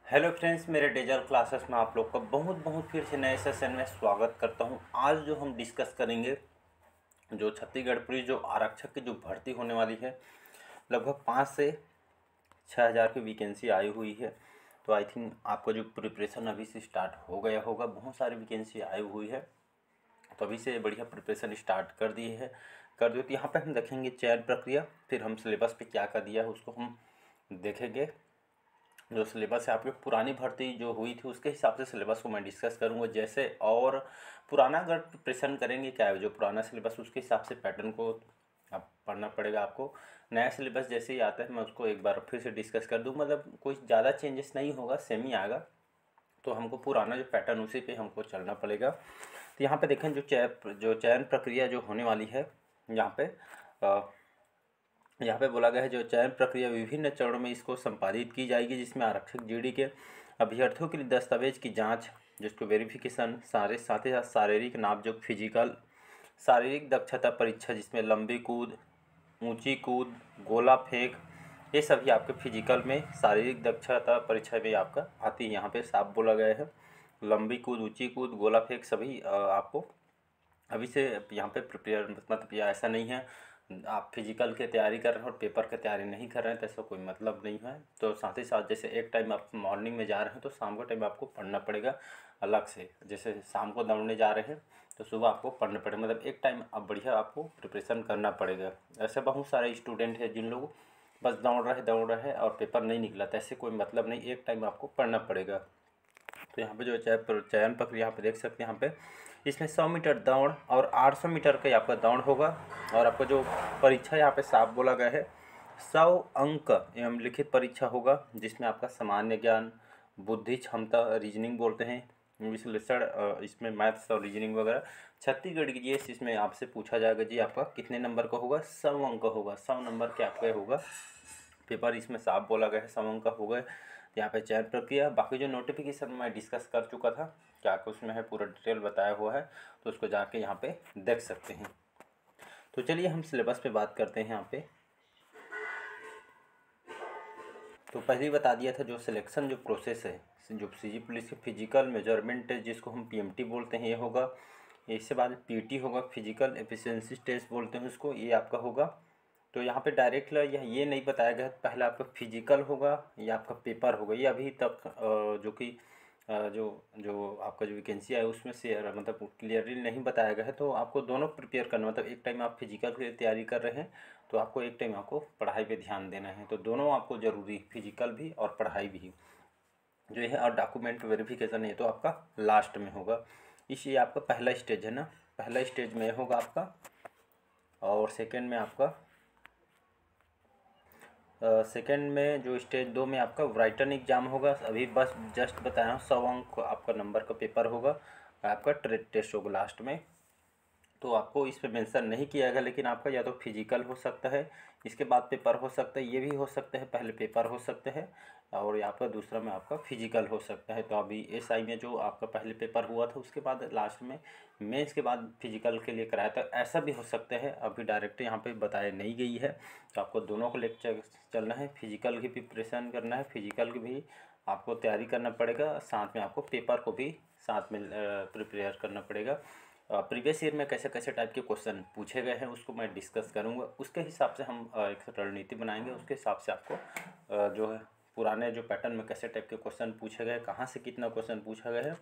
Hello friends, मेरे dazzle classes में आप लोग का बहुत बहुत फिर से नए सेशन में स्वागत करता हूं। आज जो हम डिस्कस करेंगे, जो छत्तीसगढ़ पुलिस जो आरक्षक की जो भर्ती होने वाली है, लगभग 5 से 6 हज़ार की वैकेंसी आई हुई है। तो आई थिंक आपका जो प्रिपरेशन अभी से स्टार्ट हो गया होगा। बहुत सारी वैकेंसी आई हुई है, तो अभी से बढ़िया प्रिपरेशन स्टार्ट कर दी है कर दो। तो यहाँ पे हम देखेंगे चयन प्रक्रिया, फिर हम सिलेबस पे क्या कर दिया है उसको हम देखेंगे। जो सिलेबस है आपकी पुरानी भर्ती जो हुई थी उसके हिसाब से सिलेबस को मैं डिस्कस करूँगा जैसे, और पुराना अगर प्रिपरेशन करेंगे क्या है जो पुराना सिलेबस उसके हिसाब से पैटर्न को आप पढ़ना पड़ेगा आपको। नया सिलेबस जैसे ही आता है मैं उसको एक बार फिर से डिस्कस कर दूँ, मतलब कोई ज़्यादा चेंजेस नहीं होगा, सेम ही आएगा। तो हमको पुराना जो पैटर्न उसी पे हमको चलना पड़ेगा। तो यहाँ पे देखें जो चयन प्रक्रिया जो होने वाली है, यहाँ पे बोला गया है जो चयन प्रक्रिया विभिन्न चरणों में इसको संपादित की जाएगी, जिसमें आरक्षक जीडी के अभ्यर्थियों के लिए दस्तावेज की जांच, जिसको वेरिफिकेशन, साथ ही साथ शारीरिक नापजोख, फिजिकल, शारीरिक दक्षता परीक्षा जिसमें लंबी कूद, ऊंची कूद, गोला फेंक, ये सभी आपके फिजिकल में शारीरिक दक्षता परीक्षा में आपका आती है। यहाँ पे साफ बोला गया है लंबी कूद, ऊंची कूद, गोला फेंक सभी आपको अभी से यहाँ पे प्रिपेयर, मतलब ये ऐसा नहीं है आप फिजिकल की तैयारी कर रहे हैं और पेपर की तैयारी नहीं कर रहे हैं, तो ऐसा कोई मतलब नहीं है। तो साथ ही साथ जैसे एक टाइम आप मॉर्निंग में जा रहे हैं तो शाम का टाइम आपको पढ़ना पड़ेगा अलग से। जैसे शाम को दौड़ने जा रहे हैं तो सुबह आपको पढ़ना पड़ेगा, मतलब एक टाइम अब बढ़िया आपको प्रिपरेशन करना पड़ेगा। ऐसे बहुत सारे स्टूडेंट हैं जिन लोग बस दौड़ रहे हैं और पेपर नहीं निकला, तो ऐसे कोई मतलब नहीं, एक टाइम आपको पढ़ना पड़ेगा। तो यहाँ पे जो चयन प्रक्रिया यहाँ पे देख सकते हैं, यहाँ पे इसमें 100 मीटर दौड़ और 800 मीटर का आपका दौड़ होगा। और आपका जो परीक्षा यहाँ पे साफ बोला गया है 100 अंक एवं लिखित परीक्षा होगा, जिसमें आपका सामान्य ज्ञान, बुद्धि क्षमता, रीजनिंग बोलते हैं, विश्लेषण, इसमें मैथ्स और रीजनिंग वगैरह, छत्तीसगढ़ की जीएस इसमें आपसे पूछा जाएगा जी आपका कितने नंबर का होगा। 100 अंक होगा, 100 नंबर के आपका होगा पेपर, इसमें साफ बोला गया है 100 अंक का होगा। यहाँ पे चयन प्रक्रिया, बाकी जो नोटिफिकेशन मैं डिस्कस कर चुका था, क्या उसमें है पूरा डिटेल बताया हुआ है, तो उसको जाके यहाँ पे देख सकते हैं। तो चलिए हम सिलेबस पे बात करते हैं यहाँ पे। तो पहले ही बता दिया था जो सिलेक्शन जो प्रोसेस है, जो सीजी पुलिस के फिजिकल मेजरमेंट टेस्ट जिसको हम पीएमटी बोलते हैं ये होगा। इसके बाद पीटी होगा, फिजिकल एफिशिएंसी टेस्ट बोलते हैं उसको, ये आपका होगा। तो यहाँ पे डायरेक्ट ये नहीं बताया गया पहले आपका फिजिकल होगा या आपका पेपर होगा, ये अभी तक जो कि जो जो आपका जो वैकेंसी है उसमें से मतलब क्लियरली नहीं बताया गया है। तो आपको दोनं प्रिपेयर करना, मतलब एक टाइम आप फिजिकल की तैयारी कर रहे हैं तो आपको एक टाइम आपको पढ़ाई पे ध्यान देना है। तो दोनों आपको ज़रूरी, फिजिकल भी और पढ़ाई भी जो है। और डॉक्यूमेंट वेरिफिकेशन ये तो आपका लास्ट में होगा। ये आपका पहला स्टेज है ना, पहला स्टेज में होगा आपका। और सेकेंड में आपका सेकेंड में जो स्टेज 2 में आपका राइटन एग्जाम होगा। अभी बस जस्ट बताया हूँ 100 अंक आपका नंबर का पेपर होगा, आपका ट्रेड टेस्ट होगा लास्ट में। तो आपको इस पे मेंशन नहीं किया गया, लेकिन आपका या तो फिजिकल हो सकता है, इसके बाद पेपर हो सकता है, ये भी हो सकता है, पहले पेपर हो सकता है और या फिर दूसरा में आपका फिजिकल हो सकता है। तो अभी एसआई में जो आपका पहले पेपर हुआ था उसके बाद लास्ट में मेंस के बाद फिजिकल के लिए कराया था, ऐसा भी हो सकता है। अभी डायरेक्ट यहाँ पे बताया नहीं गई है, तो आपको दोनों को लेकर चलना है, फिजिकल की प्रिपरेशन करना है, फिजिकल की भी आपको तैयारी करना पड़ेगा, साथ में आपको पेपर को भी साथ में प्रिपेयर करना पड़ेगा। प्रीवियस ईयर में कैसे कैसे टाइप के क्वेश्चन पूछे गए हैं उसको मैं डिस्कस करूंगा, उसके हिसाब से हम एक रणनीति बनाएंगे, उसके हिसाब से आपको जो है पुराने जो पैटर्न में कैसे टाइप के क्वेश्चन पूछे गए, कहाँ से कितना क्वेश्चन पूछा गया है,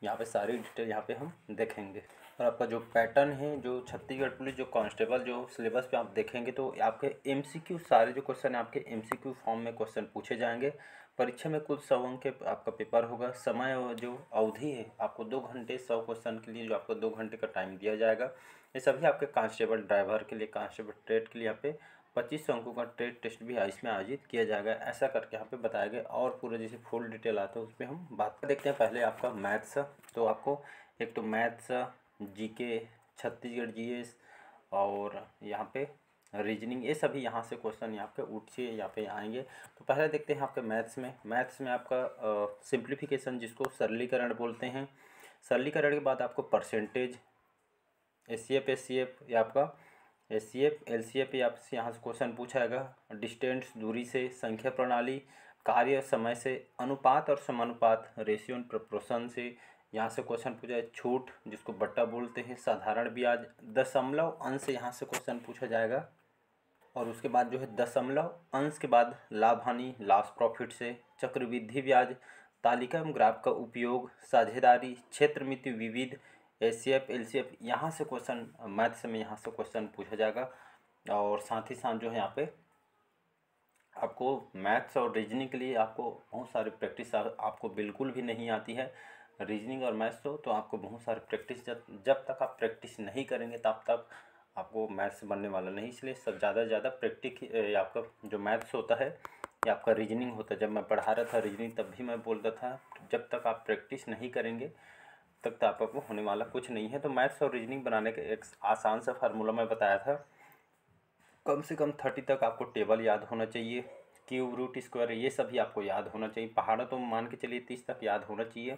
यहाँ पे सारी डिटेल यहाँ पे हम देखेंगे। और आपका जो पैटर्न है, जो छत्तीसगढ़ पुलिस जो कांस्टेबल जो सिलेबस पे आप देखेंगे तो आपके एमसीक्यू सारे जो क्वेश्चन है आपके एमसीक्यू फॉर्म में क्वेश्चन पूछे जाएंगे। परीक्षा में कुल 100 अंक के आपका पेपर होगा। समय और जो अवधि है आपको 2 घंटे 100 क्वेश्चन के लिए जो आपको 2 घंटे का टाइम दिया जाएगा। ये सभी आपके कांस्टेबल ड्राइवर के लिए, कांस्टेबल ट्रेड के लिए यहाँ पे 25 अंकों का ट्रेड टेस्ट भी इसमें आयोजित किया जाएगा, ऐसा करके यहाँ पे बताया गया। और पूरे जैसे फुल डिटेल आता है उस पर हम बात कर देखते हैं। पहले आपका मैथ्स, तो आपको एक तो मैथ्स, जीके, छत्तीसगढ़ जीएस और यहाँ पे रीजनिंग, ये सभी यहाँ से क्वेश्चन यहाँ पे उठ के यहाँ पे आएंगे। तो पहले देखते हैं आपके मैथ्स में आपका सिंप्लीफिकेशन जिसको सरलीकरण बोलते हैं। सरलीकरण के बाद आपको परसेंटेज, एस सी एफ या आपका S C F L C F आपसे यहाँ से क्वेश्चन पूछा जाएगा। डिस्टेंस दूरी से, संख्या प्रणाली, कार्य समय से अनुपात और समानुपात रेशियो एंड प्रोपोर्शन से यहाँ से क्वेश्चन पूछा है। छूट जिसको बट्टा बोलते हैं, साधारण ब्याज, दशमलव अंश यहाँ से क्वेश्चन पूछा जाएगा। और उसके बाद जो है दशमलव अंश के बाद लाभ हानि, लॉस प्रॉफिट से, चक्रवृद्धि ब्याज, तालिका एवं ग्राफ का उपयोग, साझेदारी, क्षेत्र मिति विविध, एचसीएफ एलसीएफ, यहाँ से क्वेश्चन मैथ्स में यहाँ से क्वेश्चन पूछा जाएगा। और साथ ही साथ जो है यहाँ पे आपको मैथ्स और रीजनिंग के लिए आपको बहुत सारी प्रैक्टिस आपको बिल्कुल भी नहीं आती है। रीजनिंग और मैथ्स तो आपको बहुत सारी प्रैक्टिस जब तक आप प्रैक्टिस नहीं करेंगे तब तक आपको मैथ्स बनने वाला नहीं। इसलिए सब ज़्यादा से ज़्यादा प्रैक्टिस आपका जो मैथ्स होता है या आपका रीजनिंग होता है। जब मैं पढ़ा रहा था रीजनिंग तब भी मैं बोलता था जब तक आप प्रैक्टिस नहीं करेंगे तब तक आपको होने वाला कुछ नहीं है। तो मैथ्स और रीजनिंग बनाने का एक आसान सा फार्मूला मैं बताया था। कम से कम 30 तक आपको टेबल याद होना चाहिए, क्यूब रूट स्क्वायर ये सभी आपको याद होना चाहिए। पहाड़ा तो मान के चलिए 30 तक याद होना चाहिए।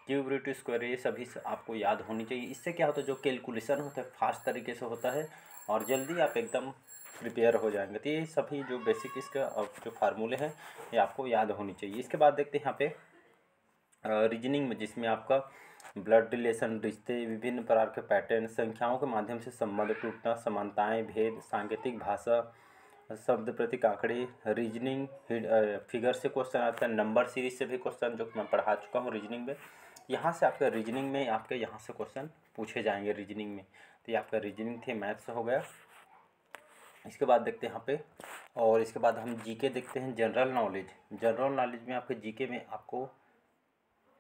क्यूब रूट स्क्वायर ये सभी आपको याद होनी चाहिए। इससे क्या होता है, जो कैलकुलेशन होता है फास्ट तरीके से होता है और जल्दी आप एकदम प्रिपेयर हो जाएंगे। तो ये सभी जो बेसिक इसका जो फार्मूले हैं ये आपको याद होनी चाहिए। इसके बाद देखते हैं यहाँ पे रीजनिंग में, जिसमें आपका ब्लड रिलेशन, रिश्ते, विभिन्न प्रकार के पैटर्न, संख्याओं के माध्यम से संबंध टूटना, समानताएं, भेद, सांकेतिक भाषा, शब्द प्रतीक, आंकड़े, रीजनिंग, फिगर से क्वेश्चन आता है, नंबर सीरीज से भी क्वेश्चन जो मैं पढ़ा चुका हूँ रीजनिंग में। यहाँ से आपका रीजनिंग में आपके यहाँ से क्वेश्चन पूछे जाएंगे रीजनिंग में। तो ये आपका रीजनिंग थे, मैथ्स हो गया। इसके बाद देखते हैं यहाँ पे, और इसके बाद हम जीके देखते हैं, जनरल नॉलेज। जनरल नॉलेज में आपके जीके में आपको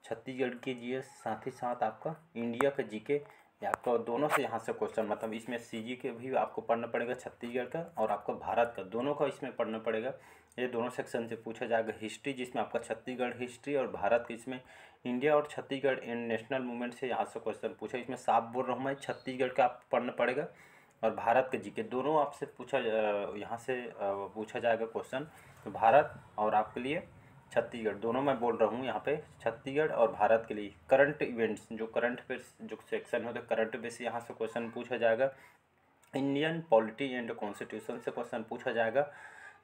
छत्तीसगढ़ के जीएस, साथ ही साथ आपका इंडिया का जीके, आपको दोनों से यहाँ से क्वेश्चन, मतलब इसमें सीजी के भी आपको पढ़ना पड़ेगा छत्तीसगढ़ का और आपका भारत का, दोनों का इसमें पढ़ना पड़ेगा। ये दोनों सेक्शन से पूछा जाएगा। हिस्ट्री जिसमें आपका छत्तीसगढ़ हिस्ट्री और भारत के, इसमें इंडिया और छत्तीसगढ़ इन नेशनल मूवमेंट से यहाँ से क्वेश्चन पूछा। इसमें साफ बोल रहा हूँ मैं, छत्तीसगढ़ का आप पढ़ना पड़ेगा और भारत के जीके दोनों आपसे पूछा यहाँ से पूछा जाएगा क्वेश्चन। तो भारत और आपके लिए छत्तीसगढ़ दोनों मैं बोल रहा हूँ यहाँ पे, छत्तीसगढ़ और भारत के लिए। करंट इवेंट्स जो करंट अफेयर्स जो सेक्शन होता है करंट अफेयर्स से यहाँ से क्वेश्चन पूछा जाएगा। इंडियन पॉलिटी एंड कॉन्स्टिट्यूशन से क्वेश्चन पूछा जाएगा।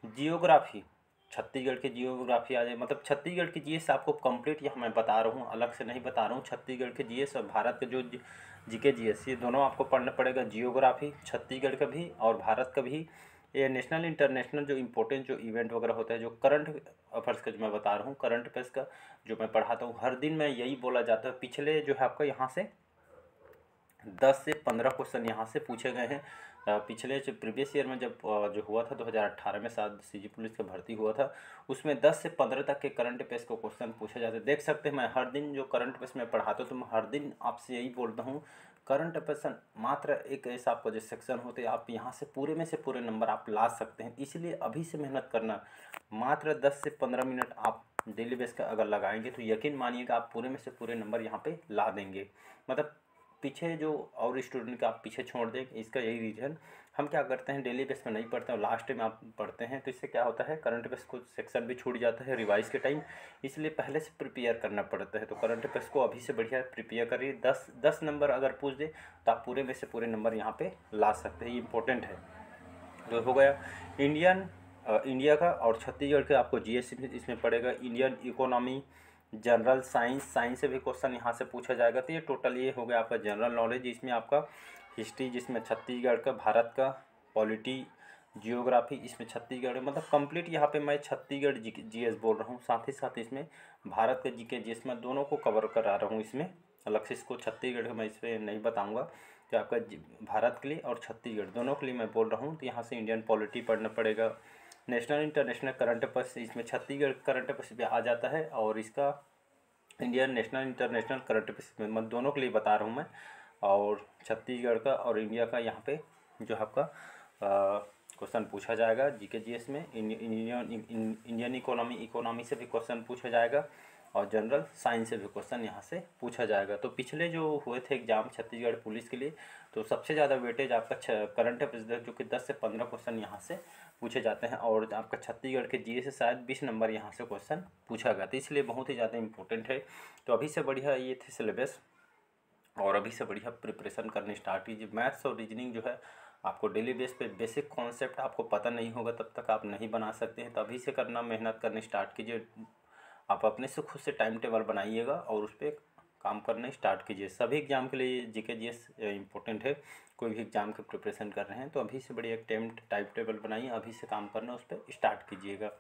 जियोग्राफी, छत्तीसगढ़ की जियोग्राफी आ जाए, मतलब छत्तीसगढ़ की जीएस आपको कंप्लीट यहाँ मैं बता रहा हूँ, अलग से नहीं बता रहा हूँ। छत्तीसगढ़ के जीएस और भारत के जो जीके जीएस ये दोनों आपको पढ़ना पड़ेगा। जियोग्राफी छत्तीसगढ़ का भी और भारत का भी। ये नेशनल इंटरनेशनल जो इम्पोर्टेंट जो इवेंट वगैरह होता है, जो करंट अफेयर्स का जो मैं बता रहा हूँ, करंट अफेयर्स का जो मैं पढ़ाता हूँ हर दिन, मैं यही बोला जाता है। पिछले जो है आपका यहाँ से 10 से 15 क्वेश्चन यहाँ से पूछे गए हैं। पिछले जो प्रीवियस ईयर में जब जो हुआ था 2018 में शायद सीजी पुलिस का भर्ती हुआ था, उसमें 10 से 15 तक के करंट अफेयर्स को क्वेश्चन पूछे जाते हैं। देख सकते हैं मैं हर दिन जो करंट अफेयर्स में पढ़ाता हूँ तो मैं हर दिन आपसे यही बोलता हूँ, करंट अफेयर्स मात्र एक ऐसा आपका जो सेक्शन होते हैं, आप यहाँ से पूरे नंबर आप ला सकते हैं। इसलिए अभी से मेहनत करना, मात्र 10 से 15 मिनट आप डेली बेस का अगर लगाएंगे तो यकीन मानिएगा आप पूरे में से पूरे नंबर यहाँ पे ला देंगे। मतलब पीछे जो और स्टूडेंट का आप पीछे छोड़ दें, इसका यही रीज़न। हम क्या करते हैं, डेली बेस में नहीं पढ़ते हैं, लास्ट में आप पढ़ते हैं, तो इससे क्या होता है करंट अफेयर्स कुछ सेक्शन भी छूट जाता है रिवाइज के टाइम, इसलिए पहले से प्रिपेयर करना पड़ता है। तो करंट अफेयर्स को अभी से बढ़िया प्रिपेयर करिए। 10 नंबर अगर पूछ दे तो आप पूरे में से पूरे नंबर यहाँ पे ला सकते हैं, ये इंपॉर्टेंट है। जो हो गया इंडिया का और छत्तीसगढ़ का आपको जीएस इसमें पड़ेगा। इंडियन इकोनॉमी, जनरल साइंस से भी क्वेश्चन यहाँ से पूछा जाएगा। तो ये टोटल ये हो गया आपका जनरल नॉलेज। इसमें आपका हिस्ट्री जिसमें छत्तीसगढ़ का, भारत का, पॉलिटी, जियोग्राफी इसमें छत्तीसगढ़, मतलब कंप्लीट यहाँ पे मैं छत्तीसगढ़ जीएस बोल रहा हूँ, साथ ही साथ इसमें भारत के जीके जीएस में दोनों को कवर करा रहा हूँ। इसमें अलग से इसको छत्तीसगढ़ में इस पर नहीं बताऊँगा, तो आपका भारत के लिए और छत्तीसगढ़ दोनों के लिए मैं बोल रहा हूँ। तो यहाँ से इंडियन पॉलिटी पढ़ना पड़ेगा। नेशनल इंटरनेशनल करंट अफेयर्स इसमें छत्तीसगढ़ करंट अफेयर्स भी आ जाता है और इसका Indian national international current affairs में मैं दोनों के लिए बता रहा हूँ मैं। और छत्तीसगढ़ का और इंडिया का यहाँ पे जो आपका क्वेश्चन पूछा जाएगा जीके जीएस में। इंडियन इकोनॉमी से भी क्वेश्चन पूछा जाएगा और जनरल साइंस से भी क्वेश्चन यहाँ से पूछा जाएगा। तो पिछले जो हुए थे एग्जाम छत्तीसगढ़ पुलिस के लिए, तो सबसे ज़्यादा वेटेज आपका करंट अफेयर्स जो कि 10 से 15 क्वेश्चन यहाँ से पूछे जाते हैं और आपका छत्तीसगढ़ के जीएस से शायद 20 नंबर यहाँ से क्वेश्चन पूछा गया, तो इसलिए बहुत ही ज़्यादा इंपॉर्टेंट है। तो अभी से बढ़िया ये थे सिलेबस और अभी से बढ़िया प्रिपरेशन करनी स्टार्ट कीजिए। मैथ्स और रीजनिंग जो है आपको डेली बेस पे बेसिक कॉन्सेप्ट आपको पता नहीं होगा तब तक आप नहीं बना सकते हैं। तो अभी से करना, मेहनत करनी स्टार्ट कीजिए। आप अपने से खुद से टाइम टेबल बनाइएगा और उस पर काम करना स्टार्ट कीजिए। सभी एग्जाम के लिए जीके जीएस इंपॉर्टेंट है। कोई भी एग्जाम की प्रिपरेशन कर रहे हैं तो अभी से बड़ी एक टाइम टेबल बनाइए, अभी से काम करना उस पर स्टार्ट कीजिएगा।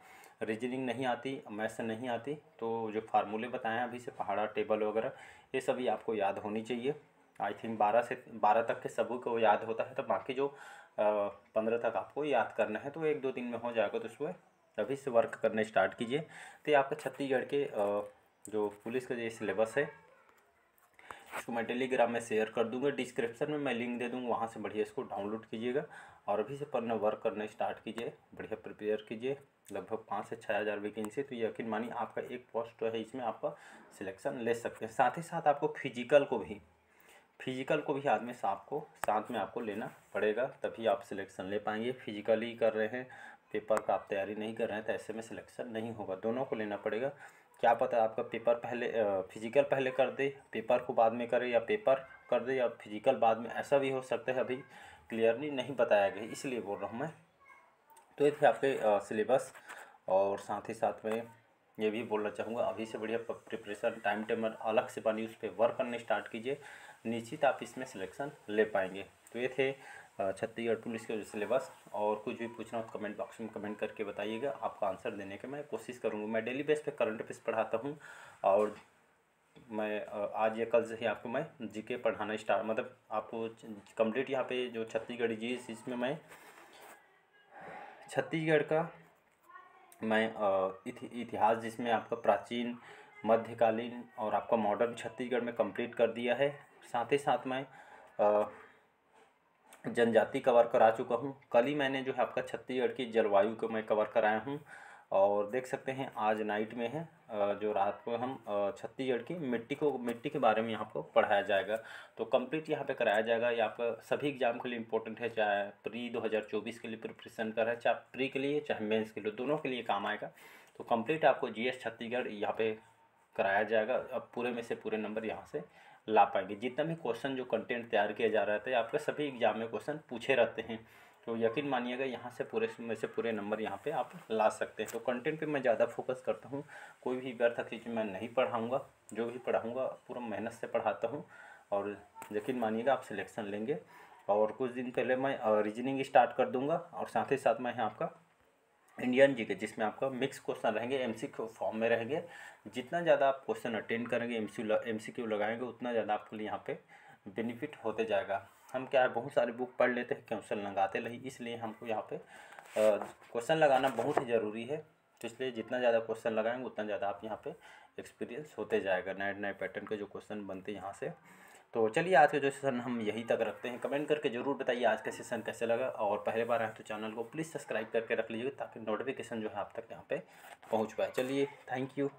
रीजनिंग नहीं आती, मैथ्स नहीं आती, तो जो फार्मूले बताएं अभी से, पहाड़ा टेबल वगैरह, ये सभी आपको याद होनी चाहिए। आई थिंक 12 तक के सभी को याद होता है, तो बाकी जो 15 तक आपको याद करना है, तो 1-2 दिन में हो जाएगा। तो उसमें अभी से वर्क करना स्टार्ट कीजिए। तो ये आपका छत्तीसगढ़ के जो पुलिस का जो सिलेबस है, इसको मैं टेलीग्राम में शेयर कर दूंगा, डिस्क्रिप्शन में मैं लिंक दे दूंगा, वहाँ से बढ़िया इसको डाउनलोड कीजिएगा और अभी से पढ़ना वर्क करना स्टार्ट कीजिए, बढ़िया प्रिपेयर कीजिए। लगभग 5 से 6 हज़ार वैकेंसी, तो यकीन मानिए आपका एक पोस्ट है, इसमें आपका सिलेक्शन ले सकते हैं। साथ ही साथ आपको फिजिकल को भी आदमी आपको साथ में आपको लेना पड़ेगा, तभी आप सिलेक्शन ले पाएंगे। फिजिकली कर रहे हैं, पेपर का आप तैयारी नहीं कर रहे हैं, तो ऐसे में सिलेक्शन नहीं होगा। दोनों को लेना पड़ेगा। क्या पता आपका पेपर पहले फिजिकल पहले कर दे, पेपर को बाद में करे, या पेपर कर दे या फिजिकल बाद में, ऐसा भी हो सकता है। अभी क्लियरली नहीं बताया गया, इसलिए बोल रहा हूँ मैं। तो ये थे आपके सिलेबस, और साथ ही साथ में ये भी बोलना चाहूँगा, अभी से बढ़िया प्रिपरेशन टाइम टेबल अलग से बनी, उस पर वर्क करने स्टार्ट कीजिए, निश्चित आप इसमें सिलेक्शन ले पाएंगे। तो ये थे छत्तीसगढ़ पुलिस के सिलेबस। और कुछ भी पूछना हो तो कमेंट बॉक्स में कमेंट करके बताइएगा, आपका आंसर देने की मैं कोशिश करूँगा। मैं डेली बेस पे करंट अफेयर्स पढ़ाता हूँ, और मैं आज या कल से ही आपको मैं जीके पढ़ाना स्टार्ट, मतलब आपको कंप्लीट यहाँ पे जो छत्तीसगढ़ जी, इसमें मैं छत्तीसगढ़ का मैं इतिहास, जिसमें आपका प्राचीन, मध्यकालीन और आपका मॉडर्न छत्तीसगढ़ में कंप्लीट कर दिया है। साथ ही साथ मैं जनजाति कवर करा चुका हूँ। कल ही मैंने जो है आपका छत्तीसगढ़ की जलवायु को मैं कवर कराया हूँ, और देख सकते हैं आज नाइट में है, जो रात को हम छत्तीसगढ़ की मिट्टी के बारे में यहाँ को पढ़ाया जाएगा। तो कंप्लीट यहाँ पे कराया जाएगा। ये आपका सभी एग्जाम के लिए इंपॉर्टेंट है, चाहे प्री 2024 के लिए प्रिपरेशन कर रहे हैं, चाहे प्री के लिए चाहे मेंस के लिए, दोनों के लिए काम आएगा। तो कंप्लीट आपको जीएस छत्तीसगढ़ यहाँ पे कराया जाएगा। अब पूरे में से पूरे नंबर यहाँ से ला पाएंगे। जितना भी क्वेश्चन जो कंटेंट तैयार किया जा रहा था, आपके सभी एग्जाम में क्वेश्चन पूछे रहते हैं, तो यकीन मानिएगा यहाँ से पूरे में से पूरे नंबर यहाँ पे आप ला सकते हैं। तो कंटेंट पे मैं ज़्यादा फोकस करता हूँ, कोई भी व्यर्थ चीज़ मैं नहीं पढ़ाऊँगा, जो भी पढ़ाऊँगा पूरा मेहनत से पढ़ाता हूँ, और यकीन मानिएगा आप सिलेक्शन लेंगे। और कुछ दिन पहले मैं रीजनिंग स्टार्ट कर दूँगा, और साथ ही साथ मैं यहाँ आपका इंडियन जीके, जिसमें आपका मिक्स क्वेश्चन रहेंगे, एमसीक्यू फॉर्म में रहेंगे। जितना ज़्यादा आप क्वेश्चन अटेंड करेंगे, एमसीक्यू लगाएंगे, उतना ज़्यादा आपके लिए यहाँ पे बेनिफिट होते जाएगा। हम क्या है, बहुत सारी बुक पढ़ लेते हैं, क्वेश्चन लगाते नहीं, इसलिए हमको यहाँ पे क्वेश्चन लगाना बहुत ही ज़रूरी है। तो इसलिए जितना ज़्यादा क्वेश्चन लगाएंगे उतना ज़्यादा आप यहाँ पे एक्सपीरियंस होते जाएगा, नए नए पैटर्न के जो क्वेश्चन बनते हैं यहाँ से। तो चलिए आज का जो सेशन हम यहीं तक रखते हैं। कमेंट करके ज़रूर बताइए आज का सेशन कैसे लगा, और पहले बार आए तो चैनल को प्लीज़ सब्सक्राइब करके रख लीजिएगा, ताकि नोटिफिकेशन जो है आप तक यहाँ पे पहुँच पाए। चलिए, थैंक यू।